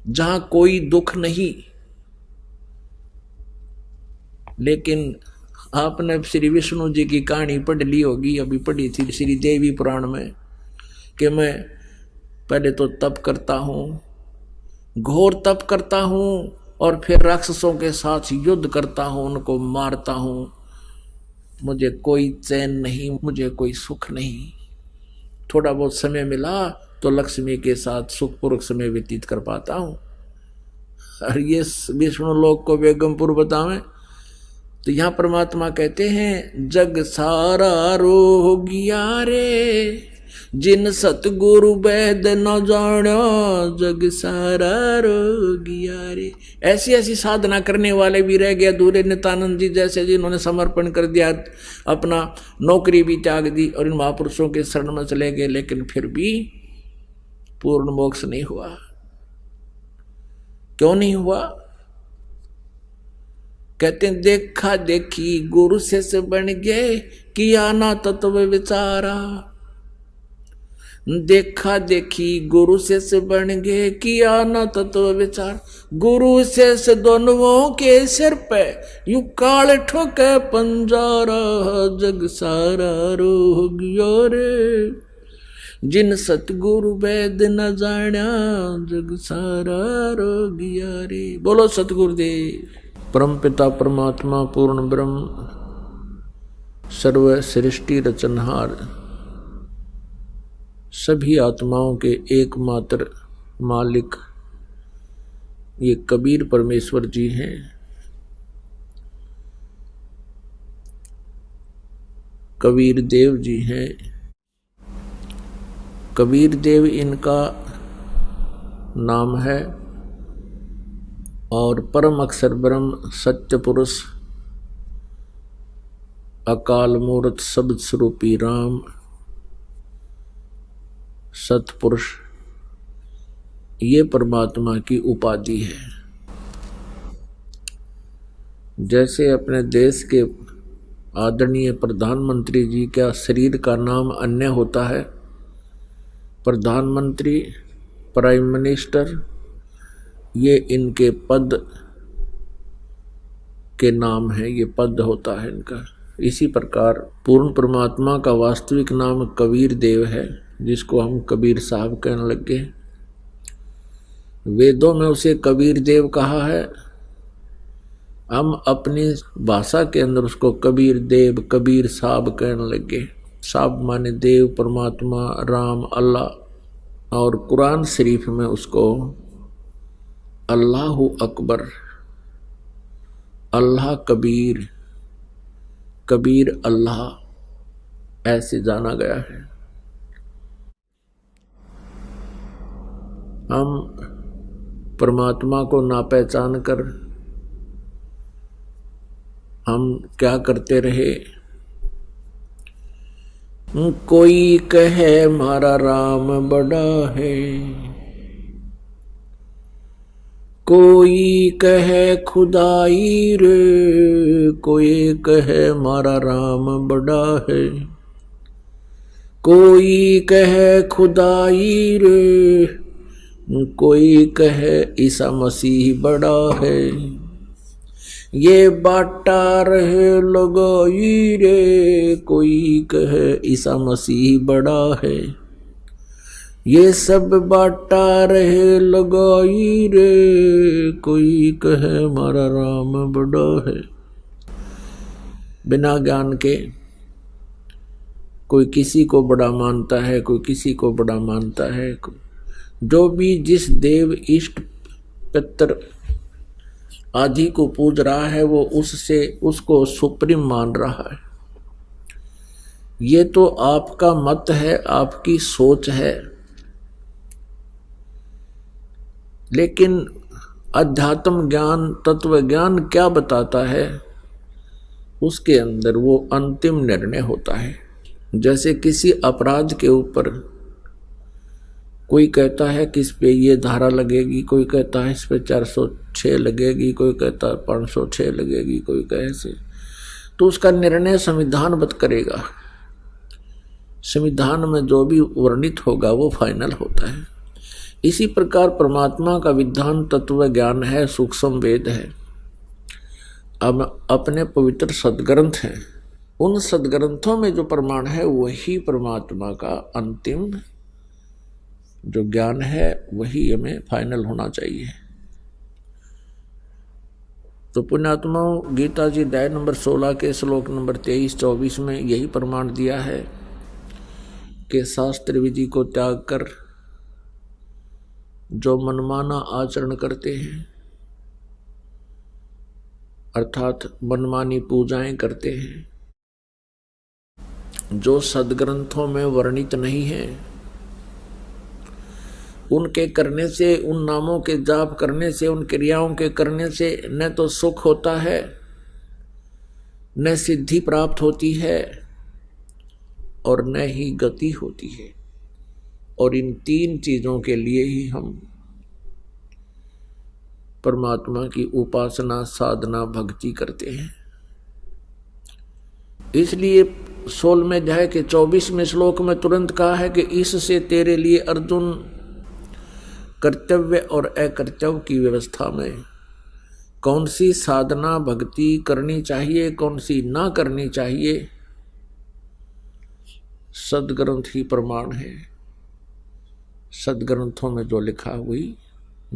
जहां कोई दुख नहीं। लेकिन आपने श्री विष्णु जी की कहानी पढ़ ली होगी, अभी पढ़ी थी श्री देवी पुराण में, कि मैं पहले तो तप करता हूं, घोर तप करता हूं, और फिर राक्षसों के साथ युद्ध करता हूं, उनको मारता हूं। मुझे कोई चैन नहीं, मुझे कोई सुख नहीं। थोड़ा बहुत समय मिला तो लक्ष्मी के साथ सुखपूर्वक समय व्यतीत कर पाता हूं। और ये विष्णु लोक को बेगमपुर बतावें तो यहां परमात्मा कहते हैं, जग सारा रोगिया रे, जिन सतगुरु वैद न जाना, जग सारा रोगिया रे। ऐसी ऐसी साधना करने वाले भी रह गए अधूरे, नित्यानंद जी जैसे, जिन्होंने समर्पण कर दिया, अपना नौकरी भी त्याग दी और इन महापुरुषों के शरण में चले गए, लेकिन फिर भी पूर्ण मोक्ष नहीं हुआ। क्यों नहीं हुआ? कहते हैं, देखा देखी गुरु से बन गए, किया ना तत्व विचारा। देखा देखी गुरु से बन गए, किया ना तत्व विचार। गुरु से दोनों के सिर पे यू काल ठोके पंजारा, जग सारा रोगिया रे, जिन सतगुरु वैद न जाना, जग सारा रोगिया रे। बोलो सतगुरुदेव। परम पिता परमात्मा पूर्ण ब्रह्म सर्व सृष्टि रचनहार, सभी आत्माओं के एकमात्र मालिक ये कबीर परमेश्वर जी हैं। कबीर देव जी हैं। कबीर देव इनका नाम है, और परम अक्षर ब्रह्म सत्य पुरुष अकाल मूर्त शब्द स्वरूपी राम सतपुरुष, ये परमात्मा की उपाधि है। जैसे अपने देश के आदरणीय प्रधानमंत्री जी का शरीर का नाम अन्य होता है, प्रधानमंत्री, प्राइम मिनिस्टर, ये इनके पद के नाम है, ये पद होता है इनका। इसी प्रकार पूर्ण परमात्मा का वास्तविक नाम कबीर देव है, जिसको हम कबीर साहब कहने लगे। वेदों में उसे कबीर देव कहा है, हम अपनी भाषा के अंदर उसको कबीर देव, कबीर साहब कहने लगे। साहब माने देव, परमात्मा, राम, अल्लाह। और कुरान शरीफ में उसको अल्लाहु अकबर, अल्लाह कबीर, कबीर अल्लाह ऐसे जाना गया है। हम परमात्मा को ना पहचान कर हम क्या करते रहे? कोई कहे मारा राम बड़ा है, कोई कहे खुदाई रे, कोई कहे मारा राम बड़ा है, कोई कहे खुदाई रे, कोई कहे ईसा मसीह बड़ा है। ये बाटा रहे लगाई रे, कोई कहे ईसा मसीह बड़ा है। ये सब बाटा रहे लगाई रे, कोई कहे हमारा राम बड़ा है। बिना ज्ञान के कोई किसी को बड़ा मानता है, कोई किसी को बड़ा मानता है। जो भी जिस देव इष्ट पितर आदि को पूज रहा है, वो उससे उसको सुप्रीम मान रहा है। ये तो आपका मत है, आपकी सोच है, लेकिन अध्यात्म ज्ञान, तत्व ज्ञान क्या बताता है? उसके अंदर वो अंतिम निर्णय होता है। जैसे किसी अपराध के ऊपर कोई कहता है कि इस पे ये धारा लगेगी, कोई कहता है इस पे 406 लगेगी, कोई कहता है 506 लगेगी, कोई कहे से तो उसका निर्णय संविधानबद्ध करेगा। संविधान में जो भी वर्णित होगा वो फाइनल होता है। इसी प्रकार परमात्मा का विधान तत्व ज्ञान है, सूक्ष्म वेद है। अब अपने पवित्र सदग्रंथ हैं, उन सदग्रंथों में जो प्रमाण है वही परमात्मा का अंतिम जो ज्ञान है, वही हमें फाइनल होना चाहिए। तो पुण्यात्माओं, गीता जी अध्याय नंबर 16 के श्लोक नंबर 23-24 में यही प्रमाण दिया है कि शास्त्र विधि को त्याग कर जो मनमाना आचरण करते हैं, अर्थात मनमानी पूजाएं करते हैं, जो सदग्रंथों में वर्णित नहीं है, उनके करने से, उन नामों के जाप करने से, उन क्रियाओं के करने से न तो सुख होता है, न सिद्धि प्राप्त होती है, और न ही गति होती है। और इन तीन चीजों के लिए ही हम परमात्मा की उपासना, साधना, भक्ति करते हैं। इसलिए 16वें अध्याय के 24वें श्लोक में तुरंत कहा है कि इससे तेरे लिए अर्जुन कर्तव्य और अकर्तव्य की व्यवस्था में कौन सी साधना भक्ति करनी चाहिए, कौन सी ना करनी चाहिए, सदग्रंथ ही प्रमाण है। सदग्रंथों में जो लिखा वही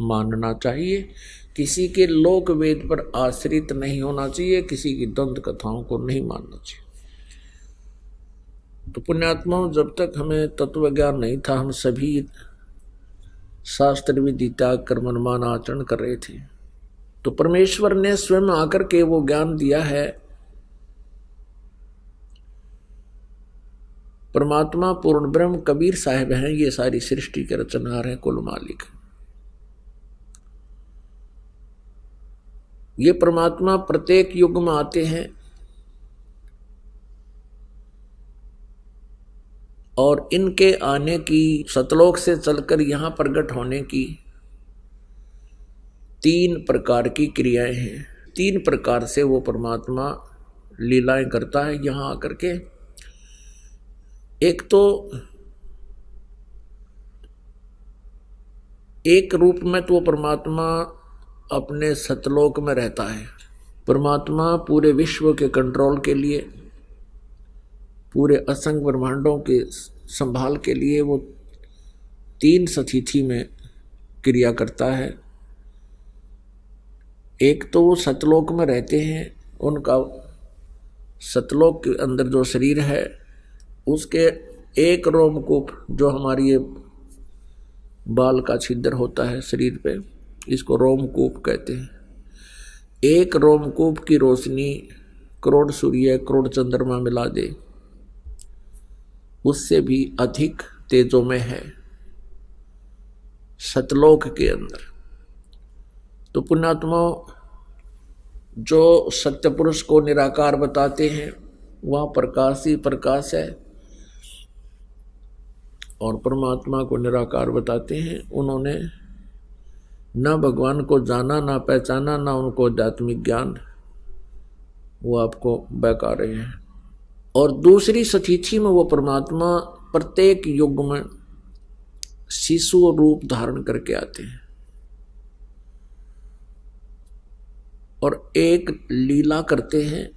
मानना चाहिए। किसी के लोक वेद पर आश्रित नहीं होना चाहिए, किसी की दंत कथाओं को नहीं मानना चाहिए। तो पुण्यात्माओं, जब तक हमें तत्व ज्ञान नहीं था, हम सभी शास्त्र विधि त्याग कर मनमाना आचरण कर रहे थे। तो परमेश्वर ने स्वयं आकर के वो ज्ञान दिया है। परमात्मा पूर्ण ब्रह्म कबीर साहब हैं, ये सारी सृष्टि के रचनहार हैं, कुल मालिक। ये परमात्मा प्रत्येक युग में आते हैं और इनके आने की, सतलोक से चलकर यहां प्रकट होने की 3 प्रकार की क्रियाएं हैं। 3 प्रकार से वो परमात्मा लीलाएं करता है यहां आकर के। एक तो एक रूप में तो परमात्मा अपने सतलोक में रहता है। परमात्मा पूरे विश्व के कंट्रोल के लिए, पूरे असंख्य ब्रह्मांडों के संभाल के लिए वो 3 स्थिति में क्रिया करता है। एक तो वो सतलोक में रहते हैं, उनका सतलोक के अंदर जो शरीर है उसके एक रोमकूप, जो हमारी ये बाल का छिद्र होता है शरीर पे, इसको रोमकूप कहते हैं। एक रोमकूप की रोशनी करोड़ सूर्य, करोड़ चंद्रमा मिला दे, उससे भी अधिक तेजोमय है सतलोक के अंदर। तो पुण्यात्माओं, जो सत्य पुरुष को निराकार बताते हैं वहाँ प्रकाश ही प्रकाश है, और परमात्मा को निराकार बताते हैं। उन्होंने ना भगवान को जाना, ना पहचाना, ना उनको आध्यात्मिक ज्ञान, वो आपको बहका रहे हैं। और दूसरी स्थिति में वो परमात्मा प्रत्येक युग में शिशु रूप धारण करके आते हैं और एक लीला करते हैं।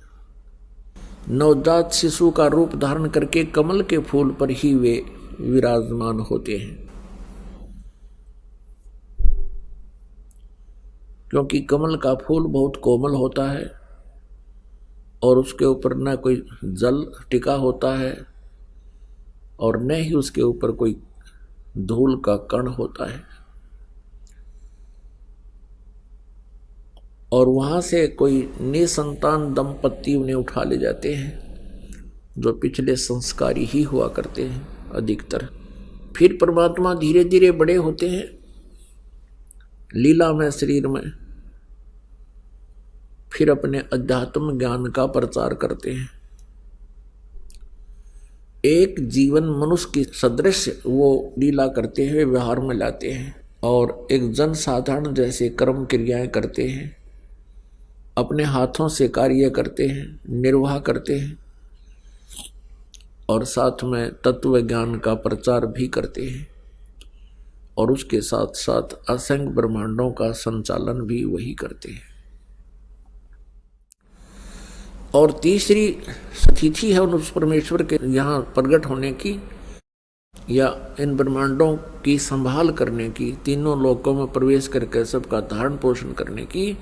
नवजात शिशु का रूप धारण करके कमल के फूल पर ही वे विराजमान होते हैं, क्योंकि कमल का फूल बहुत कोमल होता है और उसके ऊपर न कोई जल टिका होता है और न ही उसके ऊपर कोई धूल का कण होता है, और वहां से कोई निसंतान दंपत्ति उन्हें उठा ले जाते हैं, जो पिछले संस्कारी ही हुआ करते हैं अधिकतर। फिर परमात्मा धीरे धीरे बड़े होते हैं लीला में, शरीर में, फिर अपने अध्यात्म ज्ञान का प्रचार करते हैं। एक जीवन मनुष्य की सदृश वो लीला करते हुए व्यवहार में लाते हैं और एक जन साधारण जैसे कर्म क्रियाएं करते हैं, अपने हाथों से कार्य करते हैं, निर्वाह करते हैं और साथ में तत्व ज्ञान का प्रचार भी करते हैं और उसके साथ साथ असंख्य ब्रह्मांडों का संचालन भी वही करते हैं। और तीसरी स्थिति है उस परमेश्वर के यहाँ प्रकट होने की या इन ब्रह्मांडों की संभाल करने की, तीनों लोकों में प्रवेश करके सबका धारण पोषण करने की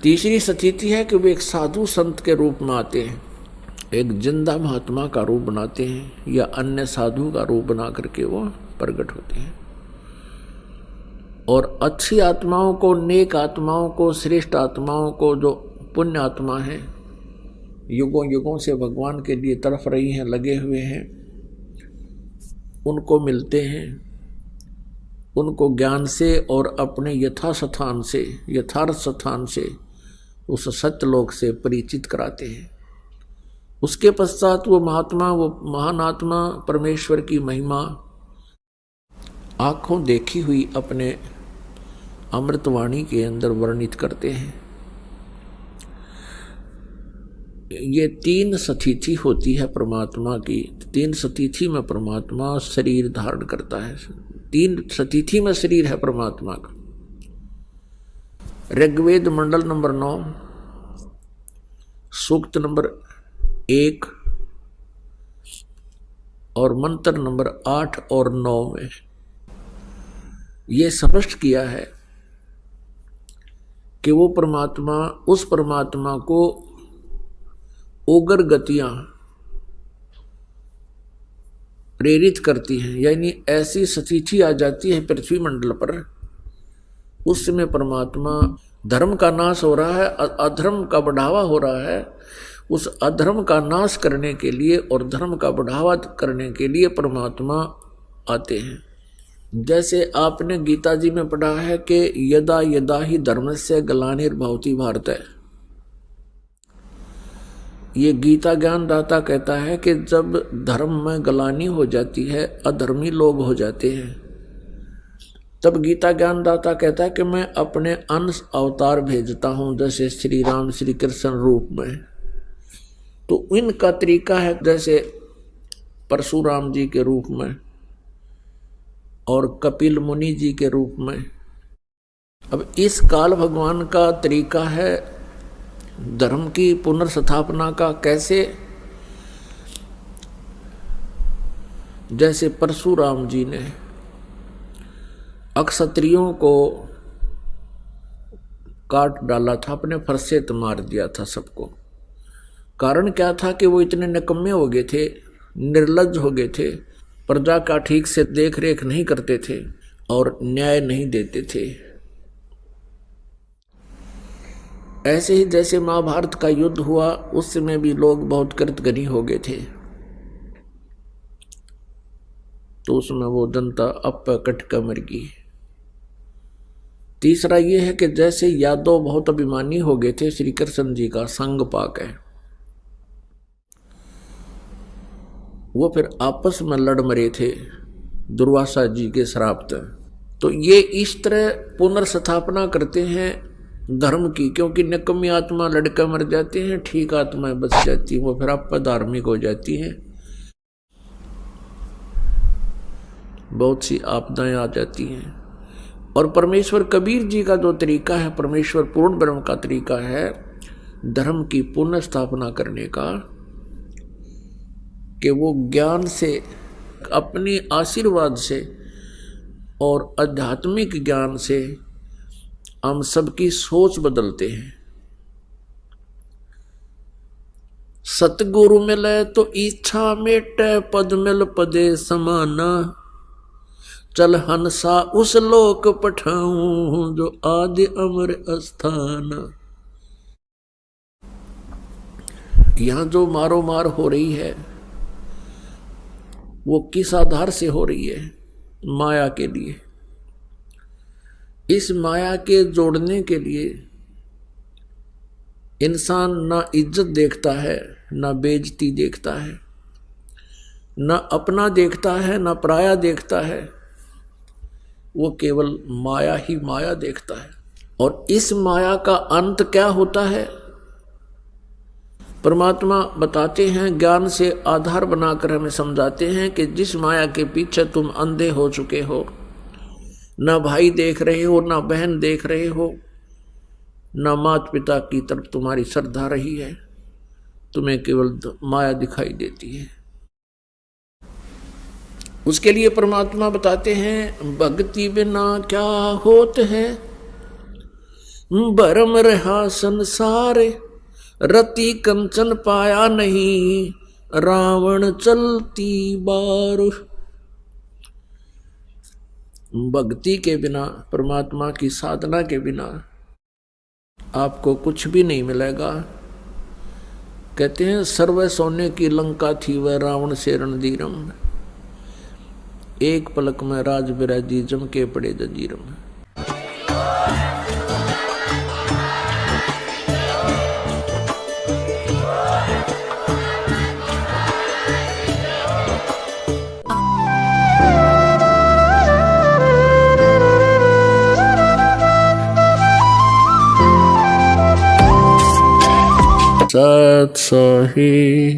तीसरी स्थिति है कि वे एक साधु संत के रूप में आते हैं, एक जिंदा महात्मा का रूप बनाते हैं या अन्य साधु का रूप बना करके वो प्रकट होते हैं और अच्छी आत्माओं को, नेक आत्माओं को, श्रेष्ठ आत्माओं को, जो पुण्य आत्मा है, युगों युगों से भगवान के लिए तड़फ रही हैं, लगे हुए हैं, उनको मिलते हैं, उनको ज्ञान से और अपने यथार्थ स्थान से उस सत्यलोक से परिचित कराते हैं। उसके पश्चात वो महात्मा, वो महान आत्मा परमेश्वर की महिमा आंखों देखी हुई अपने अमृतवाणी के अंदर वर्णित करते हैं। ये तीन स्थिति होती है परमात्मा की। तीन स्थिति में परमात्मा शरीर धारण करता है। तीन स्थिति में शरीर है परमात्मा का। ऋग्वेद मंडल नंबर 9 सूक्त नंबर 1 और मंत्र नंबर 8 और 9 में ये स्पष्ट किया है कि वो परमात्मा, उस परमात्मा को उग्र गतियां प्रेरित करती हैं, यानी ऐसी स्थिति आ जाती है पृथ्वी मंडल पर, उस समय परमात्मा, धर्म का नाश हो रहा है, अधर्म का बढ़ावा हो रहा है, उस अधर्म का नाश करने के लिए और धर्म का बढ़ावा करने के लिए परमात्मा आते हैं। जैसे आपने गीता जी में पढ़ा है कि यदा यदा ही धर्मस्य ग्लानिर्भवति भारत। ये गीता ज्ञान दाता कहता है कि जब धर्म में ग्लानि हो जाती है, अधर्मी लोग हो जाते हैं, तब गीता ज्ञान दाता कहता है कि मैं अपने अंश अवतार भेजता हूं, जैसे श्री राम श्री कृष्ण रूप में। तो इनका तरीका है जैसे परशुराम जी के रूप में और कपिल मुनि जी के रूप में। अब इस काल भगवान का तरीका है धर्म की पुनर्स्थापना का। कैसे? जैसे परशुराम जी ने अक्षत्रियों को काट डाला था, अपने फरसे तो मार दिया था सबको। कारण क्या था कि वो इतने निकम्मे हो गए थे, निर्लज्ज हो गए थे, प्रजा का ठीक से देख रेख नहीं करते थे और न्याय नहीं देते थे। ऐसे ही जैसे महाभारत का युद्ध हुआ, उस समय भी लोग बहुत कृतघ्नी हो गए थे, तो उसमें वो जनता अब कट कर मर गई। तीसरा ये है कि जैसे यादव बहुत अभिमानी हो गए थे, श्री कृष्ण जी का संग पाकर वो फिर आपस में लड़ मरे थे दुर्वासा जी के श्राप तक। तो ये इस तरह पुनर्स्थापना करते हैं धर्म की, क्योंकि निकम्मी आत्मा लड़कर मर जाते हैं, ठीक आत्माएं बच जाती हैं, वो फिर आप धार्मिक हो जाती हैं, बहुत सी आपदाएं आ जाती हैं। और परमेश्वर कबीर जी का जो तरीका है, परमेश्वर पूर्ण ब्रह्म का तरीका है धर्म की पुनः स्थापना करने का, कि वो ज्ञान से, अपने आशीर्वाद से और आध्यात्मिक ज्ञान से हम सबकी सोच बदलते हैं। सतगुरु मिले तो इच्छा मेटे, पद मिल पदे समाना, चल हंसा उस लोक पठाऊं जो आदि अमर अस्थान। यहां जो मारो मार हो रही है वो किस आधार से हो रही है? माया के लिए। इस माया के जोड़ने के लिए इंसान ना इज्जत देखता है, ना बेइज्जती देखता है, ना अपना देखता है, ना पराया देखता है, वो केवल माया ही माया देखता है। और इस माया का अंत क्या होता है? परमात्मा बताते हैं, ज्ञान से आधार बनाकर हमें समझाते हैं कि जिस माया के पीछे तुम अंधे हो चुके हो, ना भाई देख रहे हो, ना बहन देख रहे हो, ना माता पिता की तरफ तुम्हारी श्रद्धा रही है, तुम्हें केवल माया दिखाई देती है। उसके लिए परमात्मा बताते हैं, भक्ति बिना क्या होत है, भरम रहा संसार, रति कंचन पाया नहीं, रावण चलती बार। भक्ति के बिना, परमात्मा की साधना के बिना आपको कुछ भी नहीं मिलेगा। कहते हैं, सर्व सोने की लंका थी वह रावण से रणधीरम, एक पलक में राज बिराजी जम के पड़े जंजीरम। सत सोही।